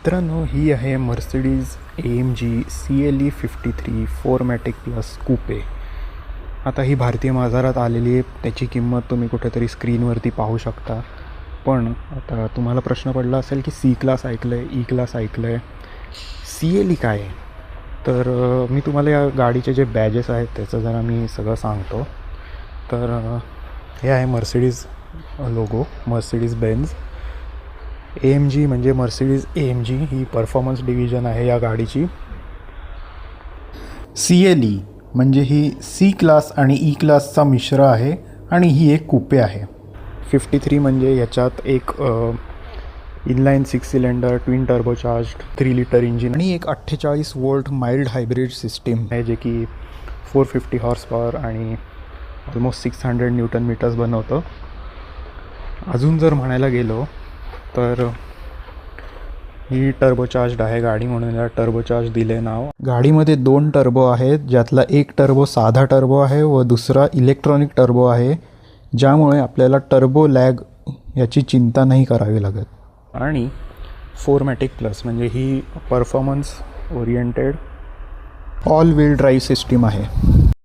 मित्रांनो, ही आहे Mercedes AMG CLE 53 4MATIC plus coupe. आता ही भारतीय बाजारात आलेली आहे. त्याची किंमत तुम्ही कुठेतरी स्क्रीनवरती पाहू शकता. पण आता तुम्हाला प्रश्न पडला असेल की C क्लास ऐकलं आहे, E क्लास ऐकलं आहे, CLE काय आहे? तर मी तुम्हाला या गाडीचे जे बॅजेस आहेत त्याचं जरा मी सगळं सांगतो. तर हे आहे Mercedes logo, Mercedes Benz. AMG म्हणजे मर्सिडीज AMG ही परफॉर्मन्स डिव्हिजन आहे या गाडीची. CLE म्हणजे ही C क्लास आणि E क्लासचा मिश्र आहे आणि ही एक कूपे आहे. 53 म्हणजे याच्यात एक inline 6 cylinder twin turbocharged 3 litre engine आणि एक 48 वोल्ट माइल्ड हायब्रिड सिस्टीम आहे, जे की 450 हॉर्स पॉवर आणि ऑलमोस्ट 600 न्यूटन मीटर्स बनवतं. अजून जर म्हणायला गेलो तर ही टर्बोचार्ज्ड आहे गाडी, म्हणून याला टर्बोचार्ज दिले नाव. गाडीमध्ये 2 टर्बो आहेत, ज्यातला एक टर्बो साधा टर्बो आहे व दुसरा इलेक्ट्रॉनिक टर्बो आहे, ज्यामुळे आपल्याला टर्बो लॅग याची चिंता नाही करावी लागत. आणि 4MATIC प्लस म्हणजे ही performance oriented all wheel drive system आहे.